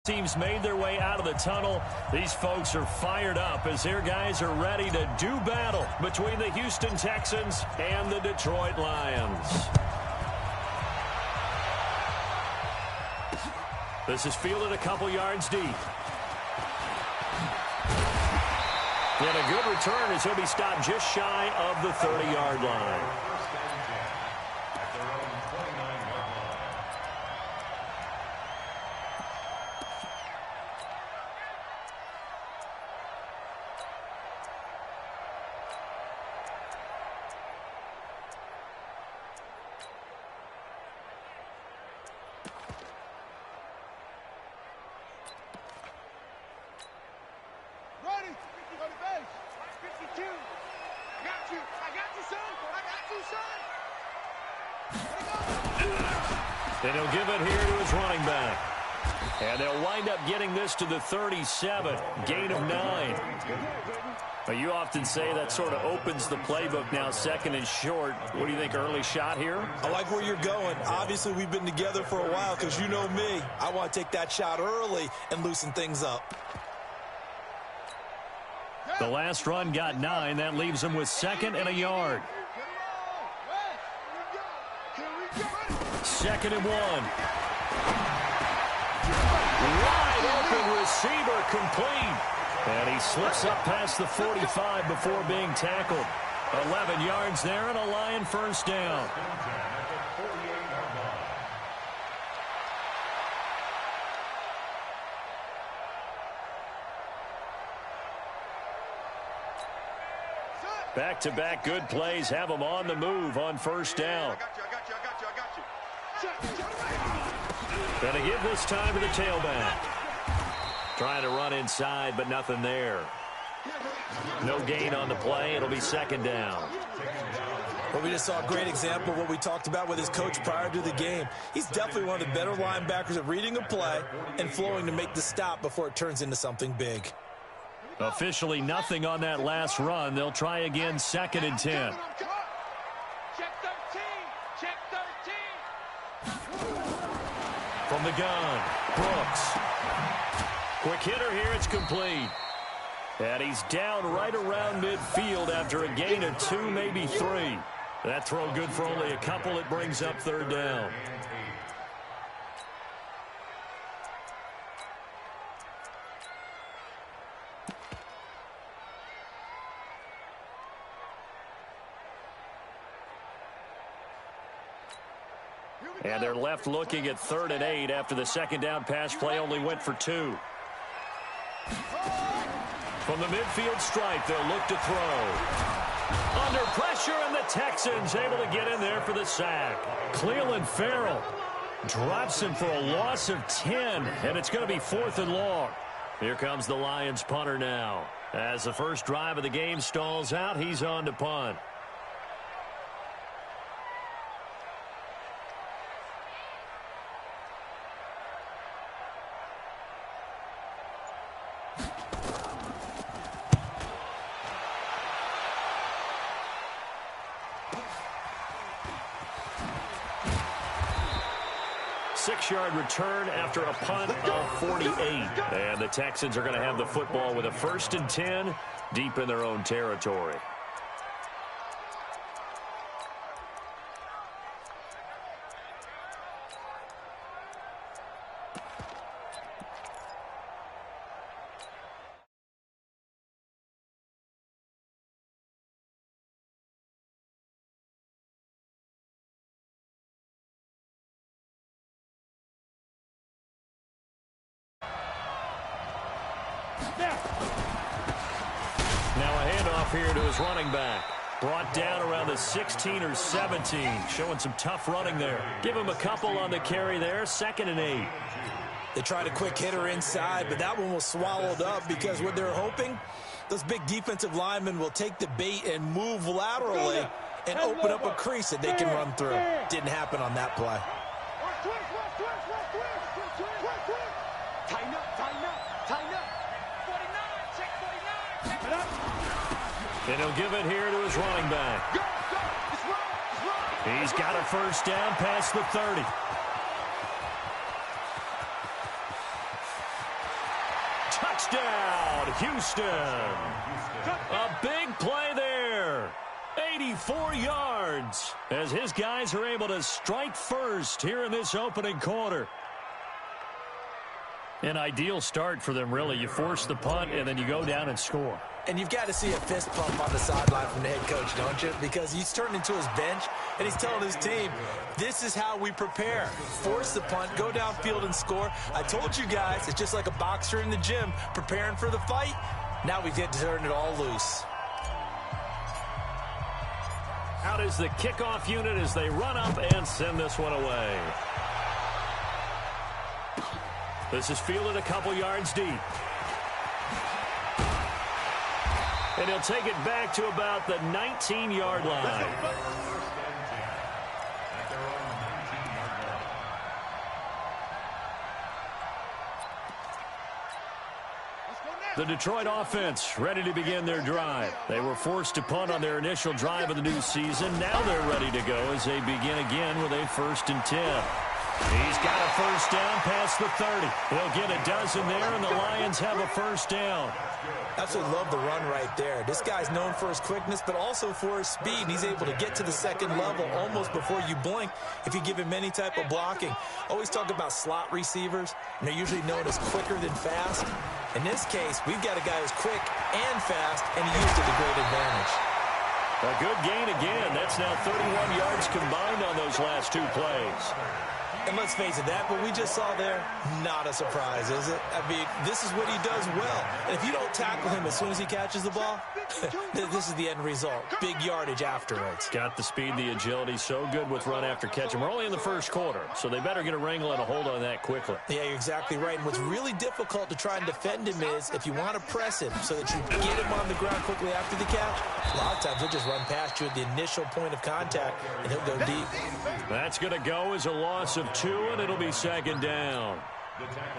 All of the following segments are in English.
Teams made their way out of the tunnel. These folks are fired up as their guys are ready to do battle between the Houston Texans and the Detroit Lions. This is fielded a couple yards deep. And a good return as he'll be stopped just shy of the 30-yard line. And he'll give it here to his running back. And they'll wind up getting this to the 37, gain of 9. But you often say that sort of opens the playbook now, second and short. What do you think, early shot here? I like where you're going. Obviously, we've been together for a while because you know me. I want to take that shot early and loosen things up. The last run got 9. That leaves him with second and a yard. Second and 1. Wide open receiver complete. And he slips up past the 45 before being tackled. 11 yards there and a Lion first down. Back-to-back good plays have them on the move on first down. Going to give this time to the tailback. Trying to run inside, but nothing there. No gain on the play. It'll be second down. Well, we just saw a great example of what we talked about with his coach prior to the game. He's definitely one of the better linebackers at reading a play and flowing to make the stop before it turns into something big. Officially nothing on that last run. They'll try again, second and 10. From the gun, Brooks. Quick hitter here, it's complete. And he's down right around midfield after a gain of 2, maybe 3. That throw good for only a couple. It brings up third down. And they're left looking at 3rd and 8 after the second down pass play only went for 2. From the midfield stripe, they'll look to throw. Under pressure, and the Texans able to get in there for the sack. Cleveland Farrell drops him for a loss of 10, and it's going to be 4th and long. Here comes the Lions punter now. As the first drive of the game stalls out, he's on to punt. Six-yard return after a punt of 48. And the Texans are going to have the football with a 1st and 10 deep in their own territory. Now a handoff here to his running back. Brought down around the 16 or 17. Showing some tough running there. Give him a couple on the carry there. 2nd and 8. They tried a quick hitter inside, but that one was swallowed up because what they're hoping, those big defensive linemen will take the bait and move laterally and open up a crease that they can run through. Didn't happen on that play. And he'll give it here to his running back. He's got a first down past the 30. Touchdown, Houston. A big play there. 84 yards as his guys are able to strike first here in this opening quarter. An ideal start for them, really. You force the punt, and then you go down and score. And you've got to see a fist pump on the sideline from the head coach, don't you? Because he's turned into his bench, and he's telling his team, this is how we prepare. Force the punt, go downfield and score. I told you guys, it's just like a boxer in the gym preparing for the fight. Now we get to turn it all loose. Out is the kickoff unit as they run up and send this one away. This is fielded a couple yards deep. And he'll take it back to about the 19-yard line. The Detroit offense ready to begin their drive. They were forced to punt on their initial drive of the new season. Now they're ready to go as they begin again with a 1st and 10. He's got a first down past the 30. They'll get a dozen there, and the Lions have a first down. Absolutely love the run right there. This guy's known for his quickness, but also for his speed. He's able to get to the second level almost before you blink if you give him any type of blocking. Always talk about slot receivers, and they're usually known as quicker than fast. In this case, we've got a guy who's quick and fast, and he used it to great advantage. A good gain again. That's now 31 yards combined on those last 2 plays. And let's face it, that what we just saw there, not a surprise, is it? I mean, this is what he does well. And if you don't tackle him as soon as he catches the ball, this is the end result. Big yardage afterwards. Got the speed, the agility, so good with run after catch. And we're only in the first quarter, so they better get a wrangle and a hold on that quickly. Yeah, you're exactly right. And what's really difficult to try and defend him is if you want to press him so that you get him on the ground quickly after the catch, a lot of times he'll just run past you at the initial point of contact, and he'll go deep. That's going to go as a loss of 2, and it'll be 2nd down.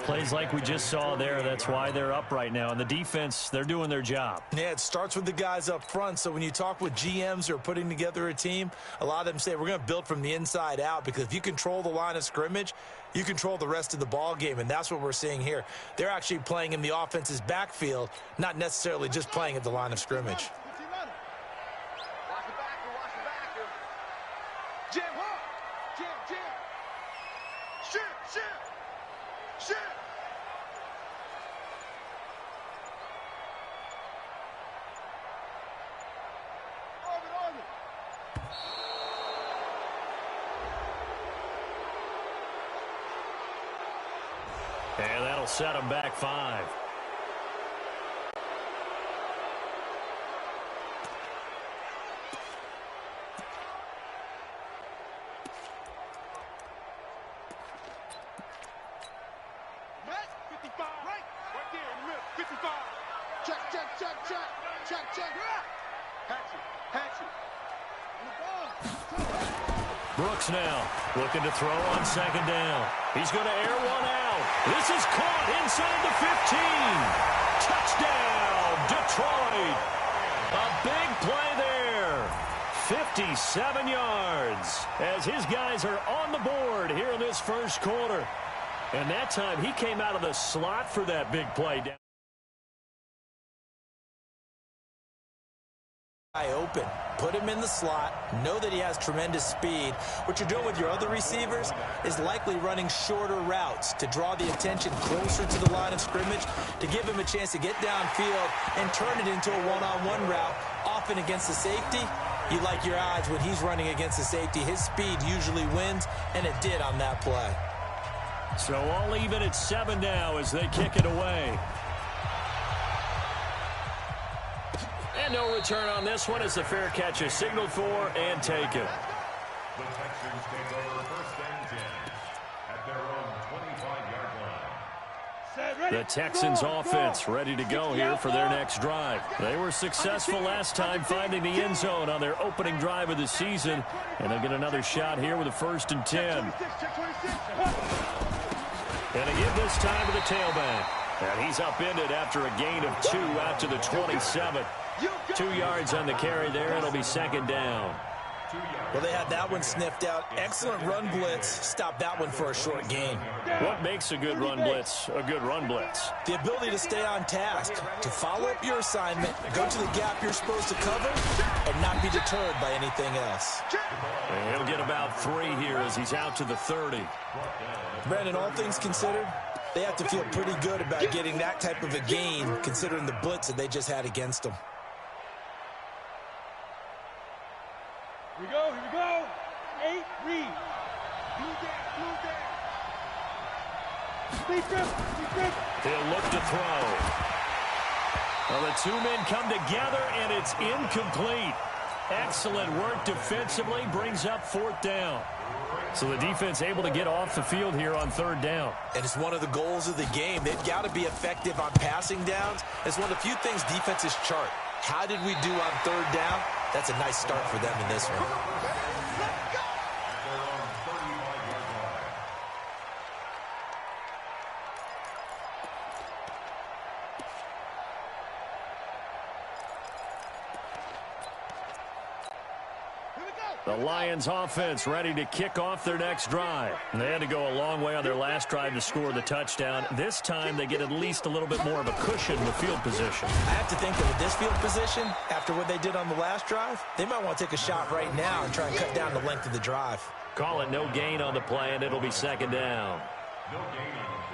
Plays like we just saw there, that's why they're up right now. And the defense, they're doing their job. Yeah, it starts with the guys up front. So when you talk with GMs who are putting together a team, a lot of them say we're going to build from the inside out, because if you control the line of scrimmage, you control the rest of the ball game, and that's what we're seeing here. They're actually playing in the offense's backfield, not necessarily just playing at the line of scrimmage. And that'll set them back 5. Brooks now looking to throw on 2nd down. He's going to air one out. This is caught inside the 15. Touchdown, Detroit. A big play there. 57 yards as his guys are on the board here in this first quarter. And that time he came out of the slot for that big play. Open, put him in the slot, know that he has tremendous speed. What you're doing with your other receivers is likely running shorter routes to draw the attention closer to the line of scrimmage, to give him a chance to get downfield and turn it into a one-on-one route. Often against the safety, you like your odds when he's running against the safety. His speed usually wins, and it did on that play. So all even at 7 now as they kick it away. And no return on this one as the fair catch is signaled for and taken. The Texans take over 1st and 10 at their own 25-yard line. The Texans offense ready to go here for their next drive. They were successful last time finding the end zone on their opening drive of the season. And they'll get another shot here with a 1st and 10. And again this time to the tailback. And he's upended after a gain of 2 out to the 27. 2 yards on the carry there. It'll be 2nd down. Well, they had that one sniffed out. Excellent run blitz. Stopped that one for a short gain. What makes a good run blitz a good run blitz? The ability to stay on task, to follow up your assignment, go to the gap you're supposed to cover, and not be deterred by anything else. And he'll get about 3 here as he's out to the 30. Brandon, all things considered, they have to feel pretty good about getting that type of a gain, considering the blitz that they just had against them. Here we go. 8, read. Blue down. Speed grip. He'll look to throw. Well, the 2 men come together, and it's incomplete. Excellent work defensively, brings up 4th down. So the defense able to get off the field here on 3rd down. And it's one of the goals of the game. They've got to be effective on passing downs. It's one of the few things defenses chart. How did we do on 3rd down? That's a nice start for them in this one. The Lions offense ready to kick off their next drive. They had to go a long way on their last drive to score the touchdown. This time they get at least a little bit more of a cushion with field position. I have to think that with this field position, after what they did on the last drive, they might want to take a shot right now and try and cut down the length of the drive. Call it no gain on the play, and it'll be 2nd down.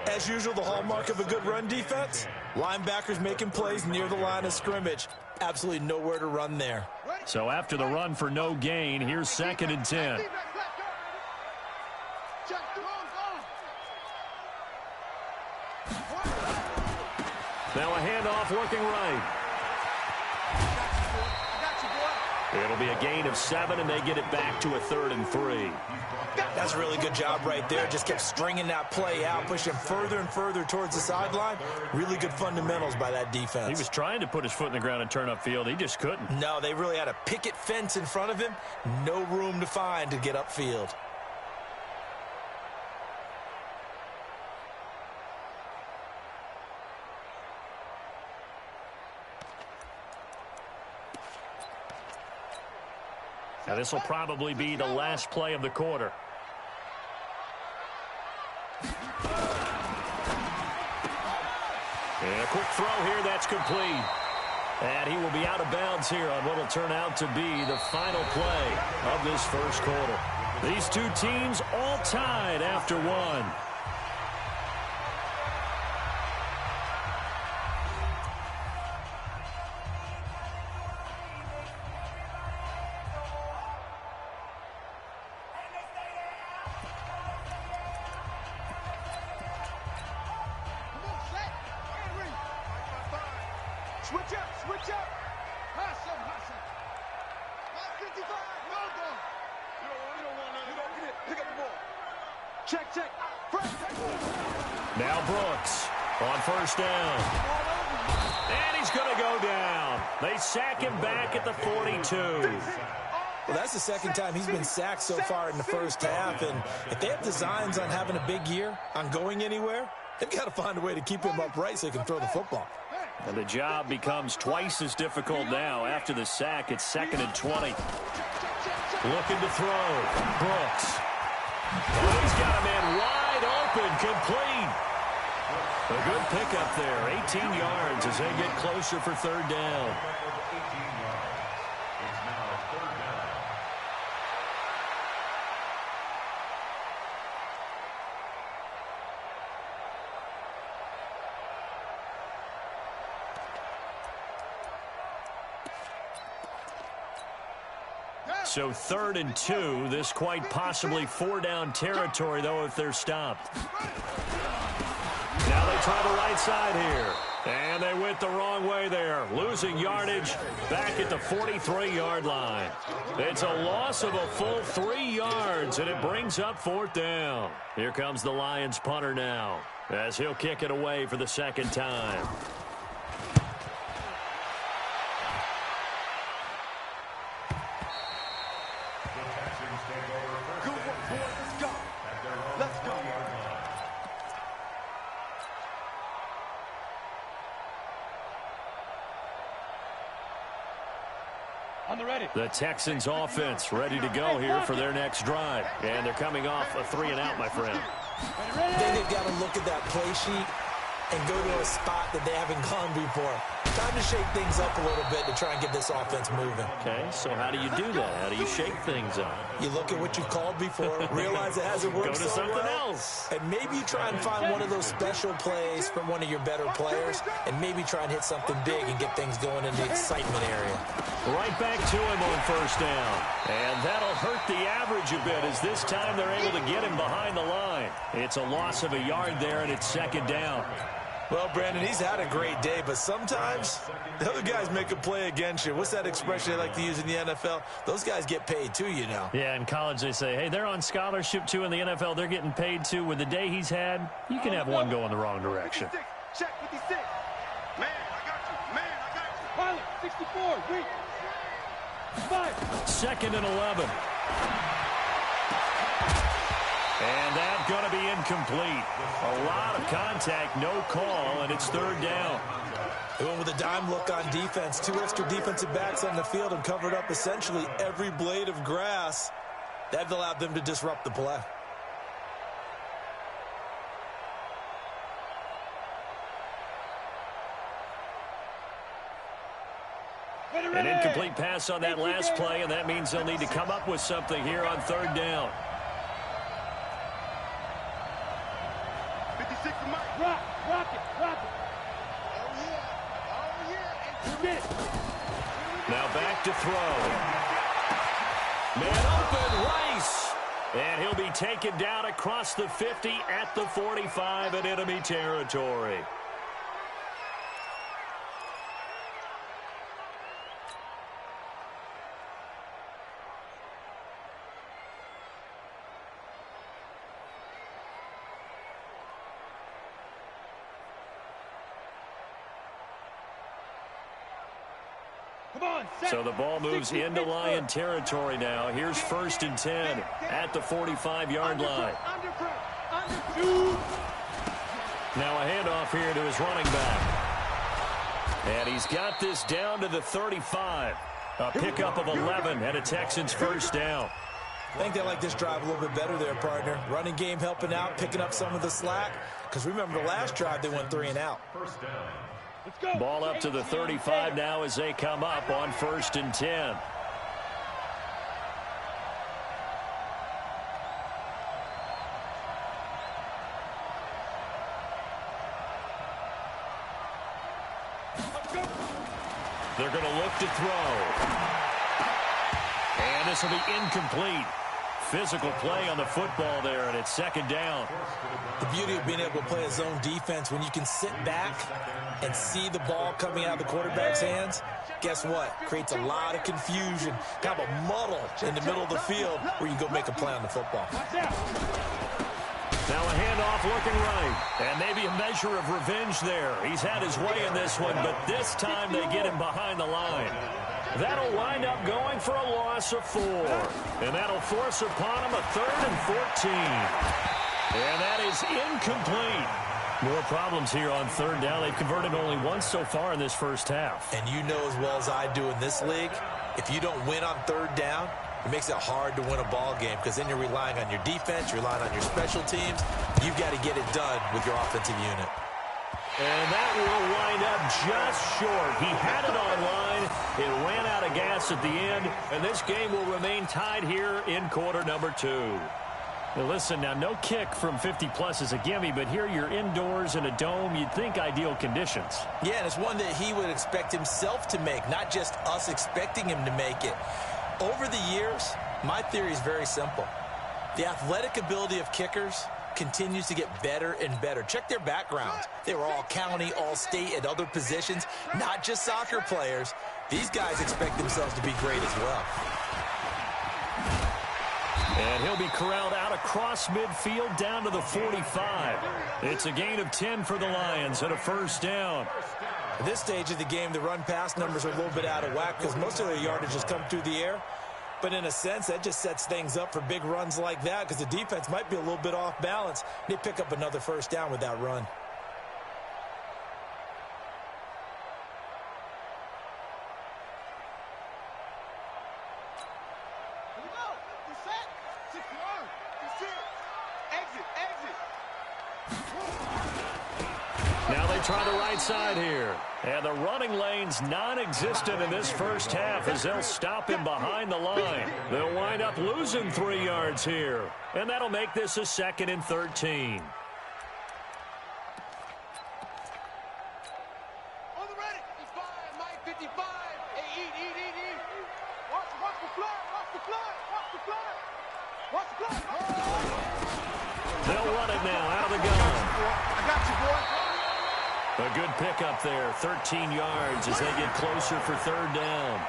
As usual, the hallmark of a good run defense, linebackers making plays near the line of scrimmage. Absolutely nowhere to run there. So after the run for no gain, here's 2nd and 10. Now a handoff working right. It'll be a gain of 7, and they get it back to a 3rd and 3. That's a really good job right there. Just kept stringing that play out, pushing further and further towards the sideline. Really good fundamentals by that defense. He was trying to put his foot in the ground and turn upfield. He just couldn't. No, they really had a picket fence in front of him. No room to find to get upfield. Now this will probably be the last play of the quarter. And a quick throw here, that's complete. And he will be out of bounds here on what will turn out to be the final play of this first quarter. These 2 teams all tied after 1. Switch up. Hustle. 55, no ball. You don't want none of that. Pick up the ball. Check. Now Brooks on 1st down. And he's going to go down. They sack him back at the 42. Well, that's the 2nd time he's been sacked so far in the first half. And if they have designs on having a big year, on going anywhere, they've got to find a way to keep him upright so he can throw the football. And the job becomes twice as difficult now. After the sack, it's 2nd and 20. Looking to throw. Brooks. Oh, he's got a man wide open, complete. A good pickup there. 18 yards as they get closer for 3rd down. So 3rd and 2. This quite possibly 4-down territory, though, if they're stopped. Now they try the right side here. And they went the wrong way there. Losing yardage back at the 43-yard line. It's a loss of a full 3 yards, and it brings up 4th down. Here comes the Lions punter now, as he'll kick it away for the 2nd time. On the ready. The Texans offense ready to go here for their next drive. And they're coming off a 3-and-out, my friend. I think they've got to look at that play sheet and go to a spot that they haven't gone before. Time to shake things up a little bit to try and get this offense moving. Okay, so how do you do that? How do you shake things up? You look at what you've called before, realize it hasn't worked Go to so something well, else. and maybe you try and find one of those special plays from one of your better players, and maybe try and hit something big and get things going in the excitement area. Right back to him on first down. And that'll hurt the average a bit as this time they're able to get him behind the line. It's a loss of a yard there, and it's second down. Well, Brandon, he's had a great day, but sometimes the other guys make a play against you. What's that expression they like to use in the NFL? Those guys get paid too, you know. Yeah, in college they say, hey, they're on scholarship too. In the NFL, they're getting paid too. With the day he's had, you can have one go in the wrong direction. Check 56. Man, I got you. Man, I got you. Pilot, 64. Wait. 5. Second and 11. And that's going to be incomplete. A lot of contact, no call, and it's third down. They went with a dime look on defense. 2 extra defensive backs on the field and covered up essentially every blade of grass. That allowed them to disrupt the play. An incomplete pass on that last play, and that means they'll need to come up with something here on third down. 56 to Mike. Rock it. Oh, yeah. Now back to throw. Man open, Rice. And he'll be taken down across the 50 at the 45 in enemy territory. So the ball moves into Lion territory now. Here's first and 10 at the 45-yard line. Now a handoff here to his running back. And he's got this down to the 35. A pickup of 11 and a Texans first down. I think they like this drive a little bit better there, partner. Running game helping out, picking up some of the slack. Because remember, the last drive they went 3-and-out. Ball up to the 35 now as they come up on first and 10. They're going to look to throw. And this will be incomplete. Physical play on the football there, and it's second down. The beauty of being able to play a zone defense, when you can sit back and see the ball coming out of the quarterback's hands, guess what? Creates a lot of confusion, kind of a muddle in the middle of the field where you go make a play on the football. Now a handoff looking right, and maybe a measure of revenge there. He's had his way in this one, but this time they get him behind the line. That'll wind up going for a loss of 4. And that'll force upon him a 3rd and 14. And that is incomplete. More problems here on third down. They've converted only once so far in this first half. And you know as well as I do in this league, if you don't win on third down, it makes it hard to win a ball game because then you're relying on your defense, you're relying on your special teams. You've got to get it done with your offensive unit. And that will wind up just short. He had it on line. It ran out of gas at the end. And this game will remain tied here in quarter number 2. Now listen, now no kick from 50-plus is a gimme, but here you're indoors in a dome. You'd think ideal conditions. Yeah, and it's one that he would expect himself to make, not just us expecting him to make it. Over the years, my theory is very simple. The athletic ability of kickers continues to get better and better. Check their backgrounds. They were all county, all state, at other positions, not just soccer players. These guys expect themselves to be great as well. And he'll be corralled out across midfield down to the 45. It's a gain of 10 for the Lions and a first down. At this stage of the game, the run-pass numbers are a little bit out of whack because most of their yardage has come through the air. But in a sense, that just sets things up for big runs like that because the defense might be a little bit off balance. They pick up another first down with that run. Now they try the right side here. And the running lane's non-existent in this first half as they'll stop him behind the line. They'll wind up losing 3 yards here. And that'll make this a 2nd and 13. On the ready. 55, Mike, 55. Hey, eat. Watch the fly. They'll run it now out of the gun. I got you, boy. A good pickup there, 13 yards as they get closer for 3rd down.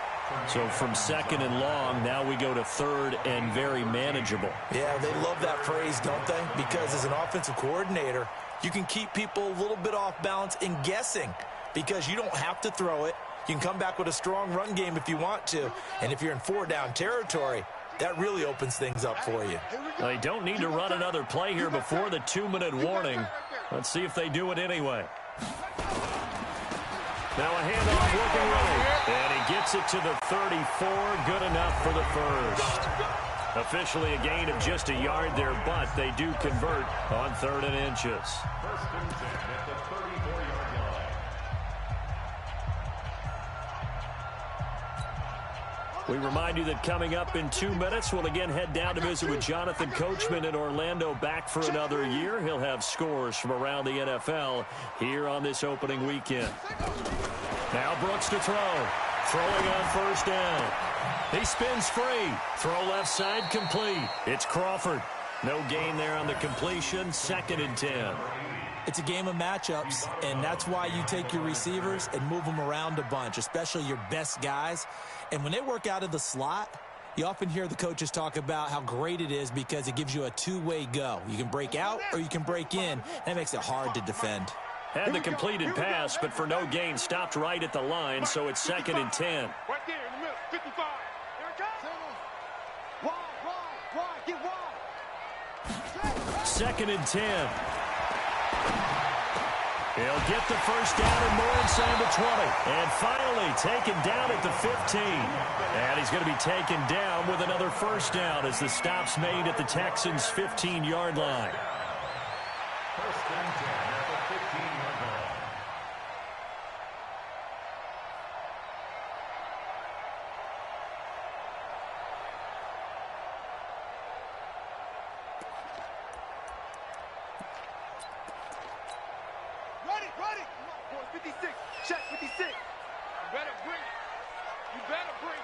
So from 2nd and long, now we go to 3rd and very manageable. Yeah, they love that phrase, don't they? Because as an offensive coordinator, you can keep people a little bit off balance in guessing because you don't have to throw it. You can come back with a strong run game if you want to. And if you're in 4-down territory, that really opens things up for you. They don't need to run another play here before the 2-minute warning. Let's see if they do it anyway. Now a handoff looking right. And he gets it to the 34. Good enough for the first. Officially a gain of just a yard there, but they do convert on 3rd and inches. 1st and 10 at the 34-yard line. We remind you that coming up in 2 minutes, we'll again head down to visit with Jonathan Coachman in Orlando, back for another year. He'll have scores from around the NFL here on this opening weekend. Now Brooks to throw. Throwing on 1st down. He spins free. Throw left side complete. It's Crawford. No gain there on the completion. 2nd and 10. It's a game of matchups, and that's why you take your receivers and move them around a bunch, especially your best guys. And when they work out of the slot, you often hear the coaches talk about how great it is because it gives you a two-way go. You can break out or you can break in. That makes it hard to defend. Had the completed pass, but for no gain, stopped right at the line, so it's 2nd and 10. Right there in the middle, 55. Here it comes. Wide, get wide. 2nd and 10. He'll get the first down and more inside the 20. And finally taken down at the 15. And he's going to be taken down with another first down as the stop's made at the Texans' 15-yard line. 1st and 10 at the 15-yard line. Ready. Come on, boy, 56. Check 56. You better bring it.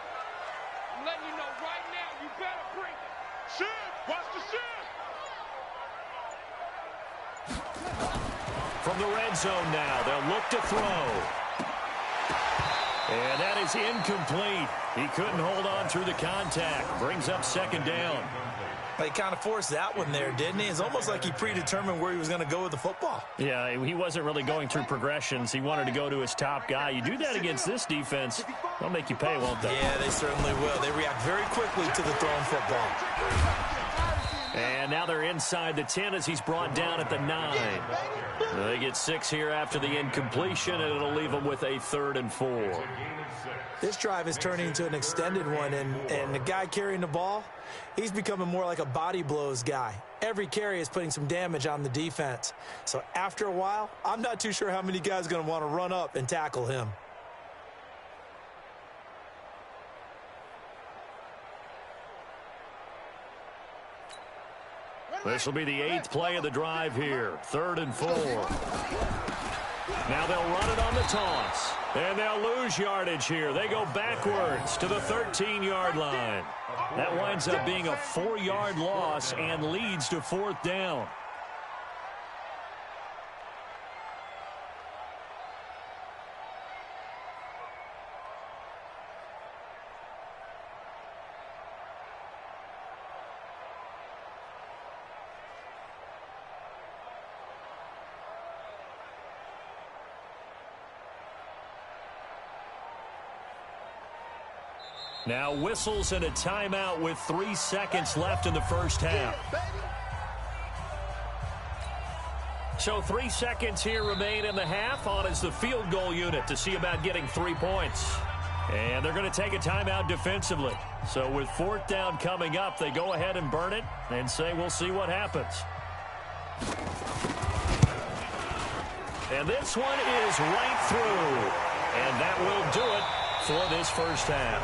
I'm letting you know right now, you better bring it. Shin, watch the shin. From the red zone now, they'll look to throw. And that is incomplete. He couldn't hold on through the contact. Brings up 2nd down. He kind of forced that one there, didn't he? It's almost like he predetermined where he was going to go with the football. Yeah, he wasn't really going through progressions. He wanted to go to his top guy. You do that against this defense, they'll make you pay, won't they? Yeah, they certainly will. They react very quickly to the thrown football. And now they're inside the 10 as he's brought down at the 9. They get 6 here after the incompletion, and it'll leave them with a 3rd and 4. This drive is turning into an extended one, and the guy carrying the ball, he's becoming more like a body blows guy. Every carry is putting some damage on the defense. So after a while, I'm not too sure how many guys are going to want to run up and tackle him. This will be the 8th play of the drive here. 3rd and 4. Now they'll run it on the toss. And they'll lose yardage here. They go backwards to the 13-yard line. That winds up being a 4-yard loss and leads to 4th down. Now whistles and a timeout with 3 seconds left in the first half. So 3 seconds here remain in the half. On is the field goal unit to see about getting 3 points. And they're going to take a timeout defensively. So with 4th down coming up, they go ahead and burn it and say we'll see what happens. And this one is right through. And that will do it for this first half.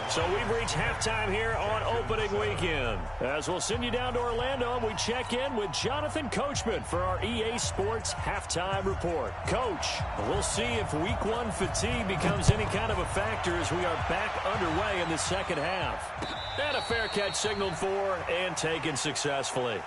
So we've reached halftime here on opening weekend. As we'll send you down to Orlando, and we check in with Jonathan Coachman for our EA Sports Halftime Report. Coach, we'll see if Week 1 fatigue becomes any kind of a factor as we are back underway in the second half. And a fair catch signaled for and taken successfully.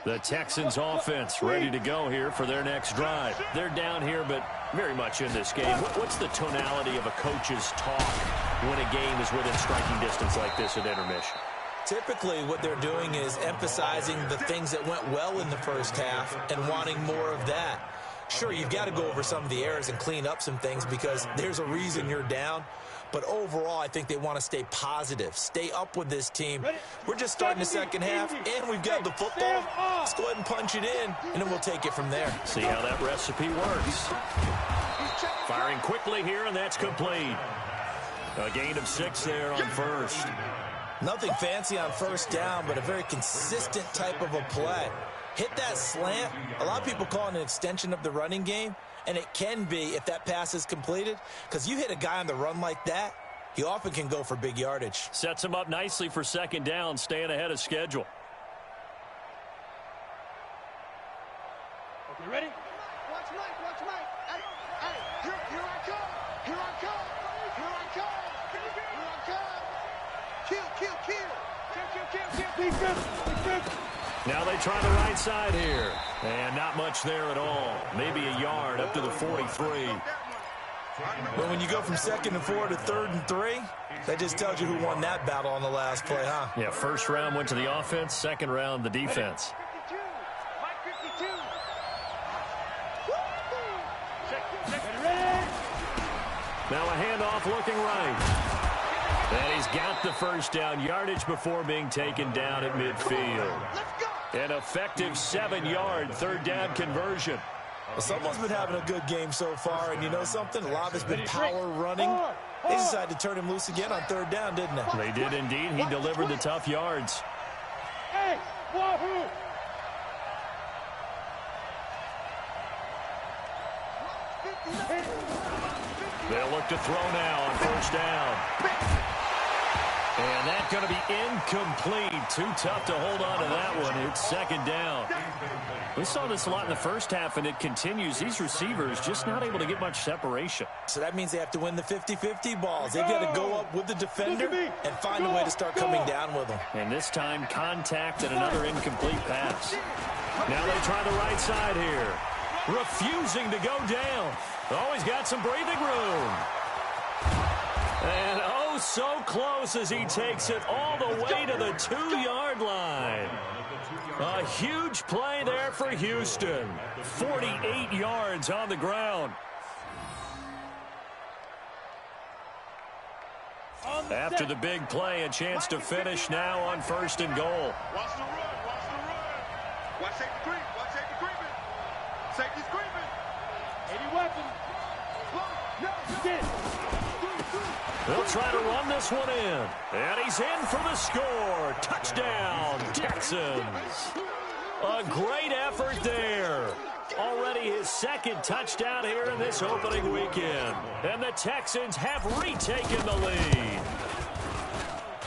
The Texans offense ready to go here for their next drive. They're down here, but very much in this game. What's the tonality of a coach's talk when a game is within striking distance like this at intermission? Typically, what they're doing is emphasizing the things that went well in the first half and wanting more of that. Sure, you've got to go over some of the errors and clean up some things because there's a reason you're down. But overall, I think they want to stay positive, stay up with this team. We're just starting the second half, and we've got the football. Let's go ahead and punch it in, and then we'll take it from there. See how that recipe works. Firing quickly here, and that's complete. A gain of 6 there on first. Nothing fancy on first down, but a very consistent type of a play. Hit that slant. A lot of people call it an extension of the running game. And it can be if that pass is completed, because you hit a guy on the run like that, he often can go for big yardage. Sets him up nicely for second down, staying ahead of schedule. Okay, ready? Watch Mike, watch Mike. Hey, here I come. Here I come. Here I come. Here I come. Kill. Defense. Now they try the right side here. And not much there at all. Maybe a yard up to the 43. Well, when you go from 2nd and 4 to 3rd and 3, that just tells you who won that battle on the last play, huh? Yeah, first round went to the offense, second round the defense. Now a handoff looking right. And he's got the first down yardage before being taken down at midfield. An effective 7-yard 3rd down conversion. Well, someone's been having a good game so far, and you know something? A lot of it's been power running. They decided to turn him loose again on 3rd down, didn't they? They did indeed. He delivered the tough yards. Hey, wahoo! They'll look to throw now on first down. And that's going to be incomplete. Too tough to hold on to that one. It's second down. We saw this a lot in the first half, and it continues. These receivers just not able to get much separation. So that means they have to win the 50-50 balls. They've got to go up with the defender and find a way to start coming down with them. And this time, contact and another incomplete pass. Now they try the right side here. Refusing to go down. Always got some breathing room. And oh, so close as he takes it all the way to the 2-yard line. A huge play there for Houston. 48 yards on the ground. After the big play, a chance to finish now on 1st and goal. Watch the run, watch the run. Watch safety creep, watch safety creeping. Safety's creeping. 80 weapons. They'll try to run this one in. And he's in for the score. Touchdown, Texans. A great effort there. Already his 2nd touchdown here in this opening weekend. And the Texans have retaken the lead.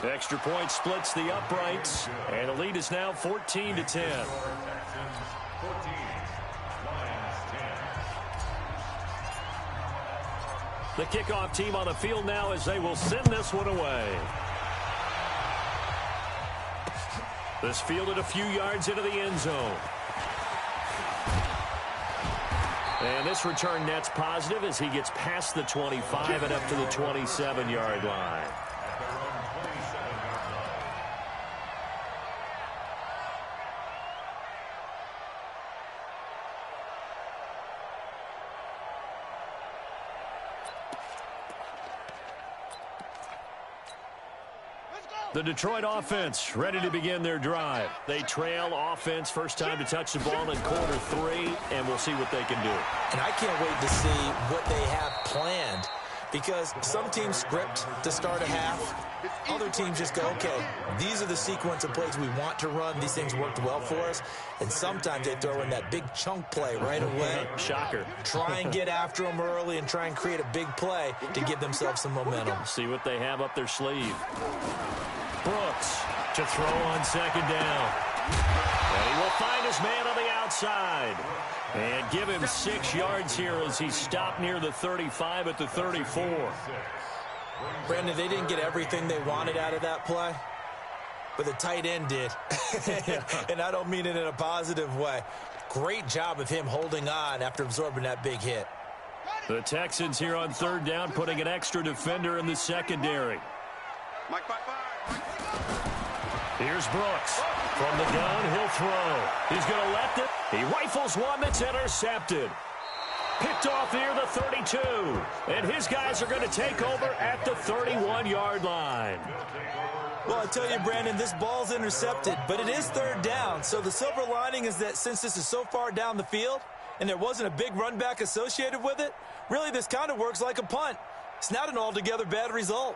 Extra point splits the uprights. And the lead is now 14-10. The kickoff team on the field now as they will send this one away. This fielded a few yards into the end zone. And this return net's positive as he gets past the 25 and up to the 27-yard line. The Detroit offense ready to begin their drive. They trail offense first time to touch the ball in quarter 3, and we'll see what they can do. And I can't wait to see what they have planned, because some teams script to start a half. Other teams just go, okay, these are the sequence of plays we want to run. These things worked well for us. And sometimes they throw in that big chunk play right away. Shocker. Try and get after them early and try and create a big play to give themselves some momentum. See what they have up their sleeve. Brooks to throw on second down. And he will find his man on the outside. And give him 6 yards here as he stopped near the 35 at the 34. Brandon, they didn't get everything they wanted out of that play, but the tight end did. And I don't mean it in a positive way. Great job of him holding on after absorbing that big hit. The Texans here on third down, putting an extra defender in the secondary. Here's Brooks. From the gun, he'll throw. He's going to left it. He rifles one that's intercepted. Picked off near the 32. And his guys are going to take over at the 31-yard line. Well, I tell you, Brandon, this ball's intercepted, but it is third down. So the silver lining is that since this is so far down the field and there wasn't a big run back associated with it, really this kind of works like a punt. It's not an altogether bad result.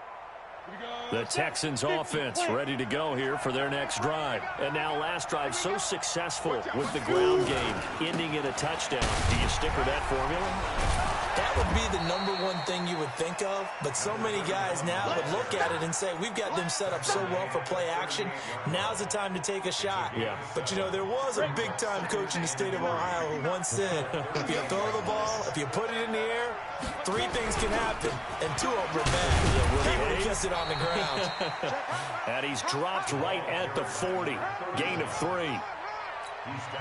The Texans offense ready to go here for their next drive. And now last drive so successful with the ground game, ending in a touchdown. Do you stick with that formula? That would be the #1 thing you would think of, but so many guys now would look at it and say, we've got them set up so well for play action. Now's the time to take a shot. Yeah. But, you know, there was a big-time coach in the state of Ohio who once said, if you throw the ball, if you put it in the air, 3 things can happen, and 2 of them are bad. He would have kissed it on the ground. And he's dropped right at the 40. Gain of 3.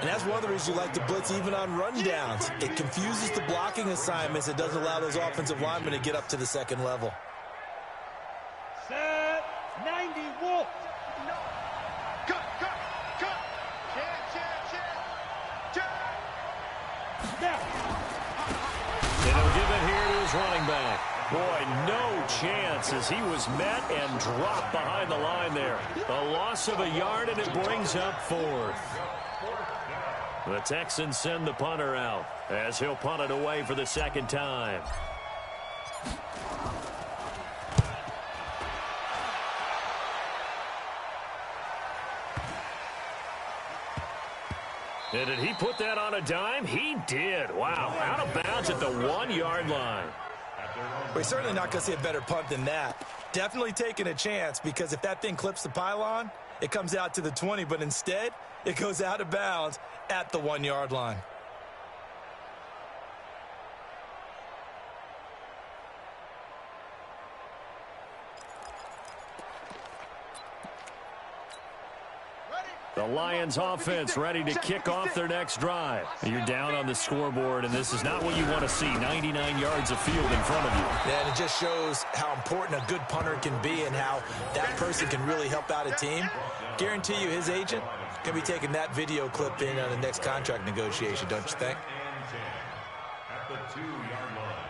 And that's one of the reasons you like to blitz even on rundowns. It confuses the blocking assignments. It doesn't allow those offensive linemen to get up to the second level. Set 90 Wolf. Cut. Check. Now. And he'll give it here to his running back. Boy, no chance as he was met and dropped behind the line there. A loss of a yard, and it brings up 4th. The Texans send the punter out as he'll punt it away for the second time. And did he put that on a dime? He did. Wow, out of bounds at the 1-yard line. We're certainly not going to see a better punt than that. Definitely taking a chance, because if that thing clips the pylon, it comes out to the 20, but instead it goes out of bounds at the 1-yard line. The Lions offense ready to kick off their next drive. You're down on the scoreboard, and this is not what you want to see, 99 yards of field in front of you. Yeah, and it just shows how important a good punter can be and how that person can really help out a team. Guarantee you his agent can be taking that video clip in on the next contract negotiation, don't you think? At the 2-yard line.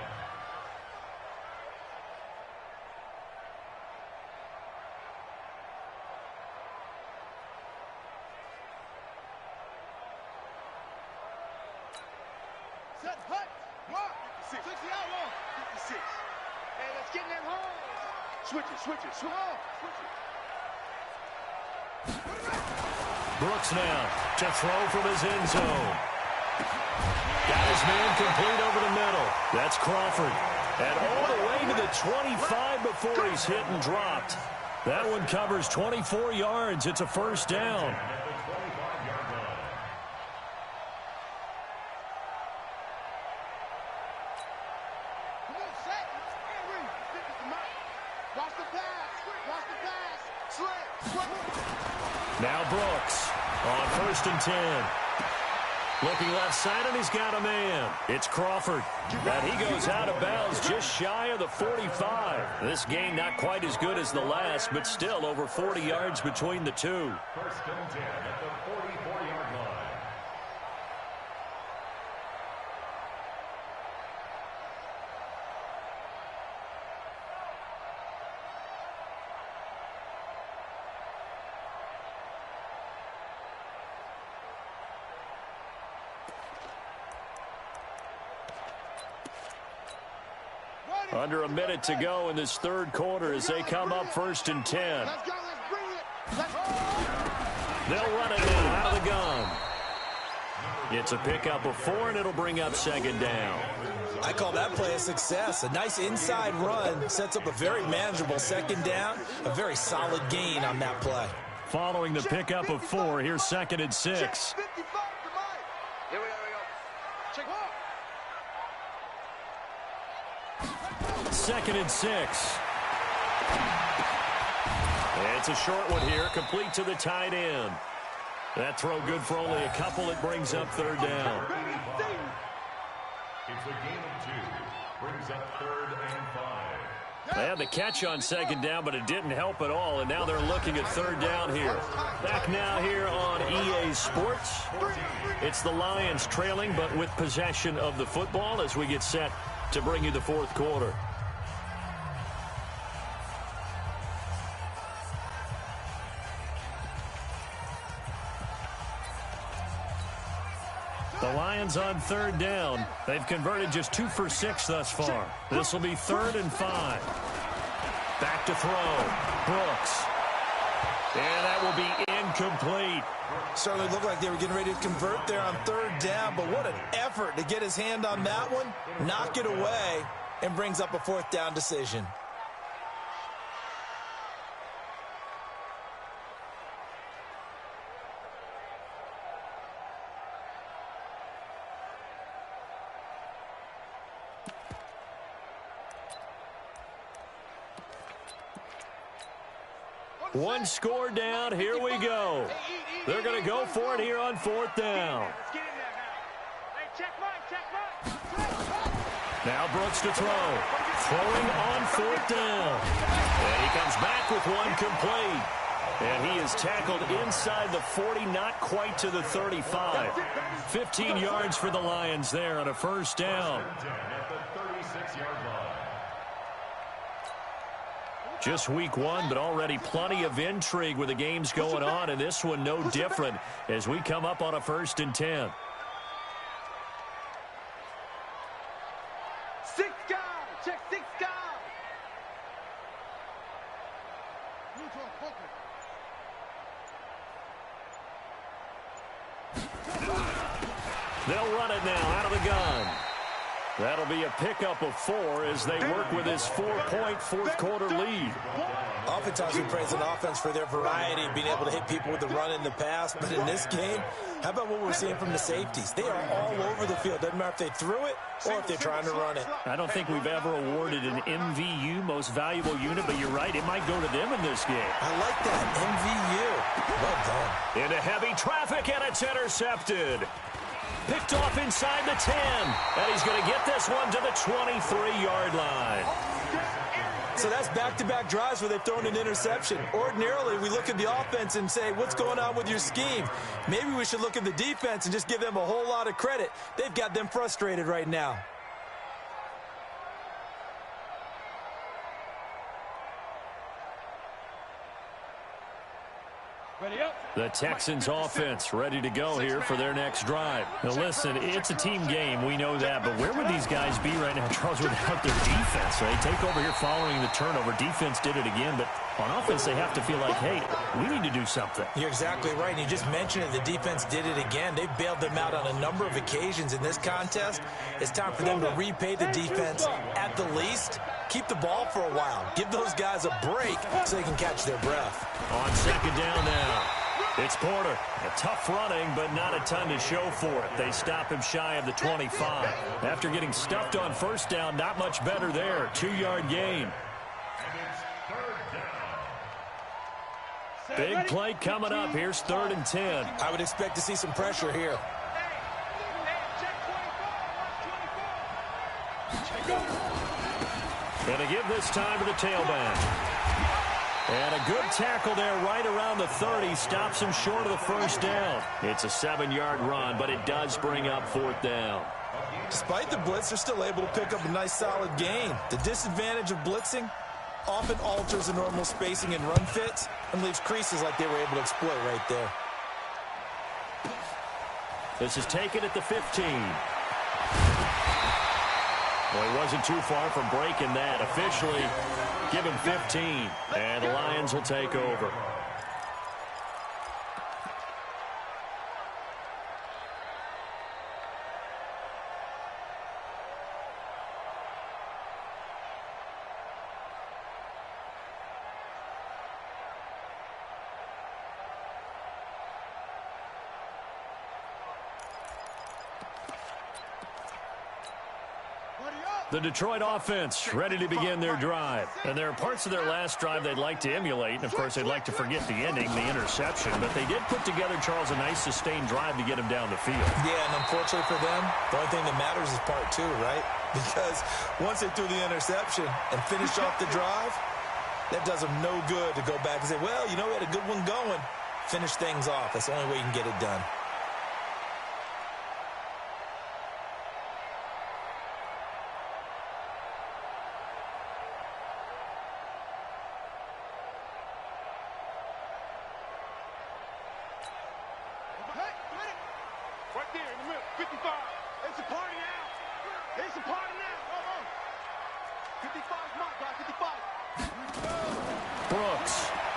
Set hut. Walk. 60 out long. 56. Hey, let's get in them holes. Switch it. Switch it. Brooks now to throw from his end zone. Got his man complete over the middle. That's Crawford. And all the way to the 25 before he's hit and dropped. That one covers 24 yards. It's a first down. Now Brooks on 1st and 10. Looking left side, and he's got a man. It's Crawford. And he goes out of bounds just shy of the 45. This game not quite as good as the last, but still over 40 yards between the two. 1st and 10 at the 44-yard line. Under a minute to go in this third quarter as they come up 1st and 10. Let's go. Let's bring it. Let's go. They'll run it now out of the gun. It's a pickup of 4, and it'll bring up 2nd down. I call that play a success. A nice inside run sets up a very manageable 2nd down. A very solid gain on that play. Following the pickup of 4, here's 2nd and 6. Check 55 to Mike. Here we go. Check 2nd and 6. It's a short one here, complete to the tight end. That throw good for only a couple. It brings up 3rd down. It's a gain of 2. Brings up 3rd and 5. They had the catch on 2nd down, but it didn't help at all, and now they're looking at 3rd down here. Back now here on EA Sports. It's the Lions trailing, but with possession of the football as we get set to bring you the 4th quarter. The Lions on 3rd down. They've converted just 2 for 6 thus far. This will be 3rd and 5. Back to throw. Brooks. And that will be incomplete. Certainly looked like they were getting ready to convert there on 3rd down, but what an effort to get his hand on that one, knock it away, and brings up a 4th down decision. One score down. Here we go. They're going to go for it here on 4th down. Now Brooks to throw. Throwing on 4th down. And he comes back with one complete. And he is tackled inside the 40, not quite to the 35. 15 yards for the Lions there on a 1st down. At the 36-yard line. Just week 1, but already plenty of intrigue with the games going on, and this one no different as we come up on a 1st and 10. 6 guys. Check 6 guys. They'll run it now out of the gun. That'll be a pickup of 4 as they work with this 4-point 4th quarter lead. Oftentimes we praise an offense for their variety, being able to hit people with the run in the pass. But in this game, how about what we're seeing from the safeties? They are all over the field. Doesn't matter if they threw it or if they're trying to run it. I don't think we've ever awarded an MVU, most valuable unit, but you're right, it might go to them in this game. I like that, MVU. Well done. Into heavy traffic, and it's intercepted. Picked off inside the 10, and he's going to get this one to the 23-yard line. So that's back-to-back drives where they've thrown an interception. Ordinarily, we look at the offense and say, what's going on with your scheme? Maybe we should look at the defense and just give them a whole lot of credit. They've got them frustrated right now. The Texans offense ready to go here for their next drive. Now listen, it's a team game, we know that, but where would these guys be right now, Charles, without their defense? They take over here following the turnover. Defense did it again, but on offense they have to feel like, hey, we need to do something. You're exactly right. You just mentioned it. The defense did it again. They've bailed them out on a number of occasions in this contest. It's time for them to repay the defense at the least. Keep the ball for a while. Give those guys a break so they can catch their breath. On 2nd down now. It's Porter. A tough running, but not a ton to show for it. They stop him shy of the 25. After getting stuffed on 1st down, not much better there. 2-yard gain. Big play coming up. Here's 3rd and 10. I would expect to see some pressure here. Going to give this time to the tailback. And a good tackle there right around the 30. Stops him short of the 1st down. It's a 7-yard run, but it does bring up 4th down. Despite the blitz, they're still able to pick up a nice solid gain. The disadvantage of blitzing often alters the normal spacing and run fits and leaves creases like they were able to exploit right there. This is taken at the 15. Well, he wasn't too far from breaking that. Officially, give him 15, and the Lions will take over. The Detroit offense ready to begin their drive. And there are parts of their last drive they'd like to emulate. And, of course, they'd like to forget the ending, the interception. But they did put together, Charles, a nice sustained drive to get him down the field. Yeah, and unfortunately for them, the only thing that matters is part two, right? Because once they threw the interception and finished off the drive, that does them no good to go back and say, well, you know, we had a good one going. Finish things off. That's the only way you can get it done.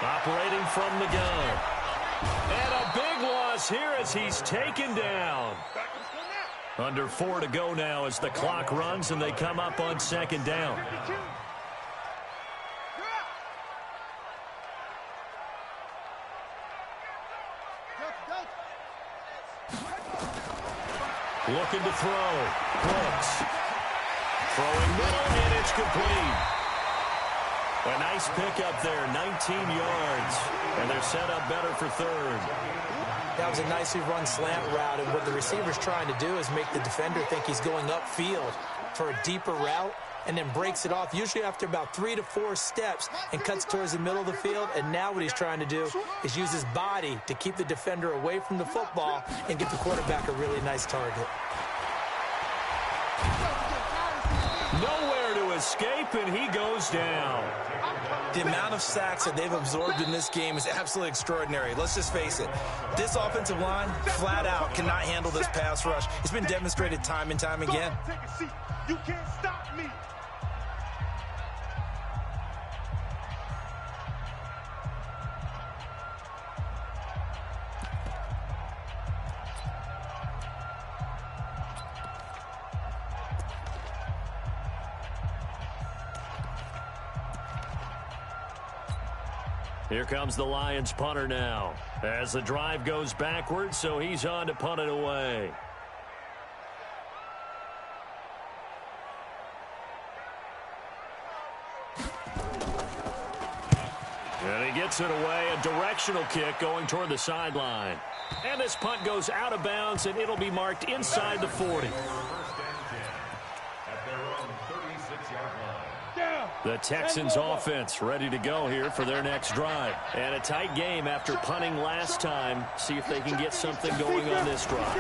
Operating from the gun. And a big loss here as he's taken down. Under 4 to go now as the clock runs and they come up on second down. Looking to throw. Brooks. Throwing middle, and it's complete. A nice pickup there, 19 yards, and they're set up better for third. That was a nicely run slant route, and what the receiver's trying to do is make the defender think he's going upfield for a deeper route, and then breaks it off, usually after about 3 to 4 steps, and cuts towards the middle of the field. And now what he's trying to do is use his body to keep the defender away from the football and get the quarterback a really nice target. Nowhere to escape, and he goes down. The amount of sacks that they've absorbed in this game is absolutely extraordinary. Let's just face it. This offensive line, flat out, cannot handle this pass rush. It's been demonstrated time and time again. Take a seat. You can't stop me. Here comes the Lions punter now as the drive goes backwards, so he's on to punt it away. And he gets it away, a directional kick going toward the sideline. And this punt goes out of bounds, and it'll be marked inside the 40. The Texans offense ready to go here for their next drive. And a tight game after punting last time. See if they can get something going on this drive.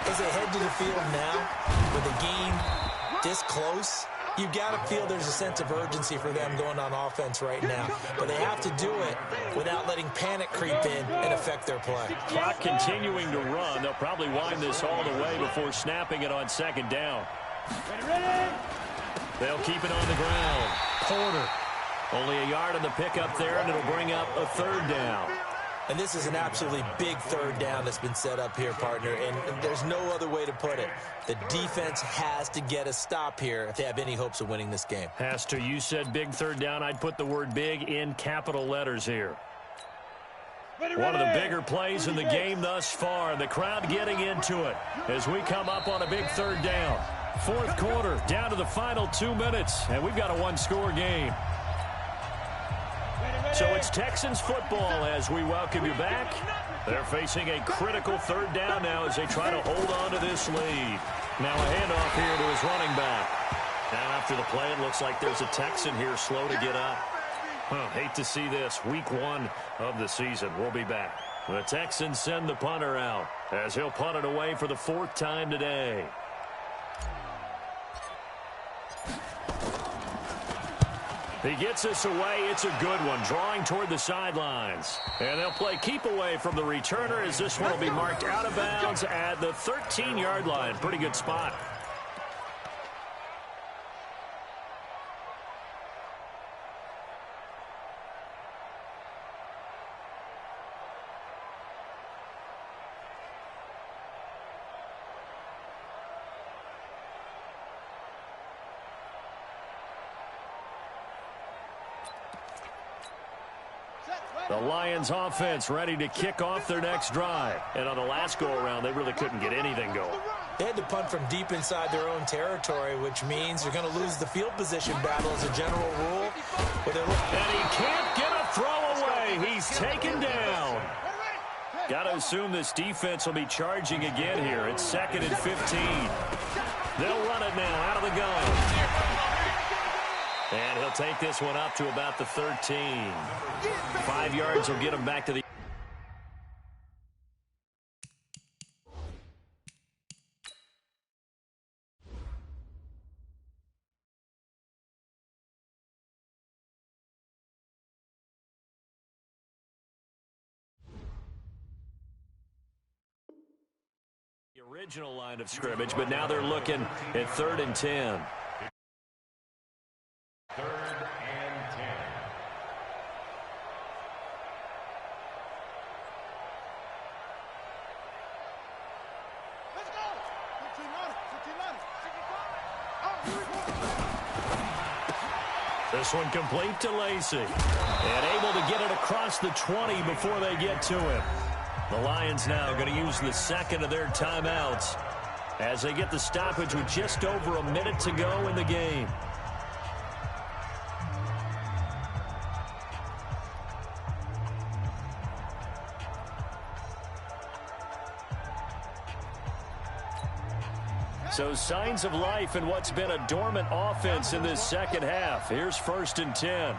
As they head to the field now, with a game this close, you've got to feel there's a sense of urgency for them going on offense right now. But they have to do it without letting panic creep in and affect their play. Clock continuing to run. They'll probably wind this all the way before snapping it on second down. Ready? They'll keep it on the ground. Porter. Only a yard on the pickup there, and it'll bring up a third down. And this is an absolutely big third down that's been set up here, partner, and there's no other way to put it. The defense has to get a stop here if they have any hopes of winning this game. Has to. You said big third down. I'd put the word big in capital letters here. One of the bigger plays in the game thus far. The crowd getting into it as we come up on a big third down. Fourth quarter, down to the final 2 minutes, and we've got a one-score game. So it's Texans football as we welcome you back. They're facing a critical third down now as they try to hold on to this lead. Now a handoff here to his running back. Now after the play, it looks like there's a Texan here slow to get up. Hate to see this. Week 1 of the season. We'll be back. The Texans send the punter out as he'll punt it away for the 4th time today. He gets this away. It's a good one, drawing toward the sidelines. And they'll play keep away from the returner as this one will be marked out of bounds at the 13-yard line. Pretty good spot. The Lions offense ready to kick off their next drive. And on the last go-around, they really couldn't get anything going. They had to punt from deep inside their own territory, which means you're going to lose the field position battle as a general rule. And he can't get a throw away. He's taken down. Got to assume this defense will be charging again here. It's 2nd and 15. They'll run it now out of the gun. And he'll take this one up to about the 13. 5 yards will get him back to the... the original line of scrimmage, but now they're looking at 3rd and 10. 3rd and 10. Let's go. 15 on it. 15 on it. Oh, here we go. This one complete to Lacey. And able to get it across the 20 before they get to him. The Lions now going to use the second of their timeouts as they get the stoppage with just over a minute to go in the game. So signs of life in what's been a dormant offense in this second half. Here's 1st and 10.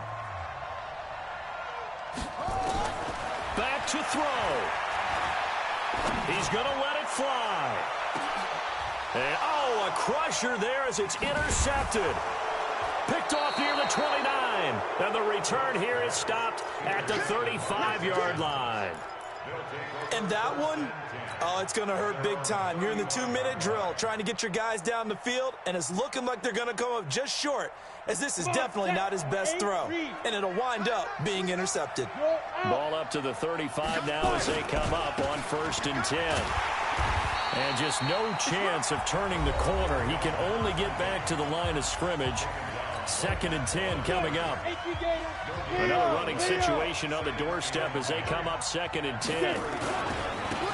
Back to throw. He's going to let it fly. And, oh, a crusher there as it's intercepted. Picked off near the 29. And the return here is stopped at the 35-yard line. And that one, oh, it's going to hurt big time. You're in the 2-minute drill trying to get your guys down the field, and it's looking like they're going to come up just short, as this is definitely not his best throw, and it'll wind up being intercepted. Ball up to the 35 now as they come up on 1st and 10. And just no chance of turning the corner. He can only get back to the line of scrimmage. 2nd and 10 coming up. Another running situation on the doorstep as they come up 2nd and 10.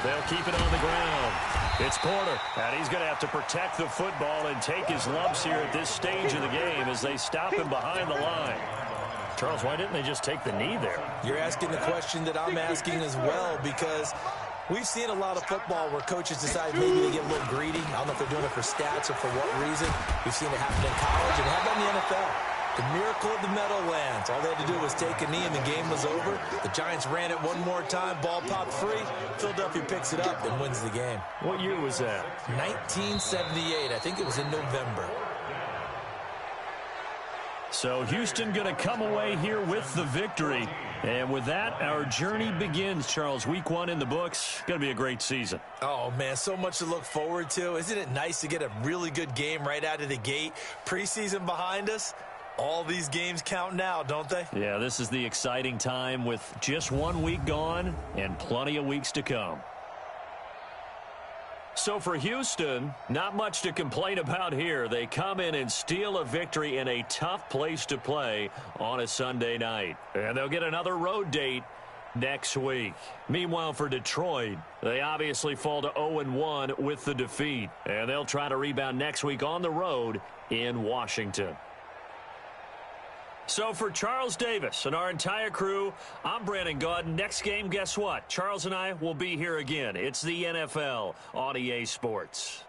They'll keep it on the ground. It's Porter, and he's going to have to protect the football and take his lumps here at this stage of the game as they stop him behind the line. Charles, why didn't they just take the knee there? You're asking the question that I'm asking as well, because we've seen a lot of football where coaches decide maybe they get a little greedy. I don't know if they're doing it for stats or for what reason. We've seen it happen in college and have done in the NFL. The miracle of the Meadowlands. All they had to do was take a knee and the game was over. The Giants ran it one more time. Ball popped free. Philadelphia picks it up and wins the game. What year was that? 1978. I think it was in November. So Houston going to come away here with the victory. And with that, our journey begins, Charles. Week 1 in the books. Going to be a great season. Oh, man, so much to look forward to. Isn't it nice to get a really good game right out of the gate? Preseason behind us. All these games count now, don't they? Yeah, this is the exciting time with just 1 week gone and plenty of weeks to come. So for Houston, not much to complain about here. They come in and steal a victory in a tough place to play on a Sunday night. And they'll get another road date next week. Meanwhile, for Detroit, they obviously fall to 0-1 with the defeat. And they'll try to rebound next week on the road in Washington. So for Charles Davis and our entire crew, I'm Brandon Gaudin. Next game, guess what? Charles and I will be here again. It's the NFL on EA Sports.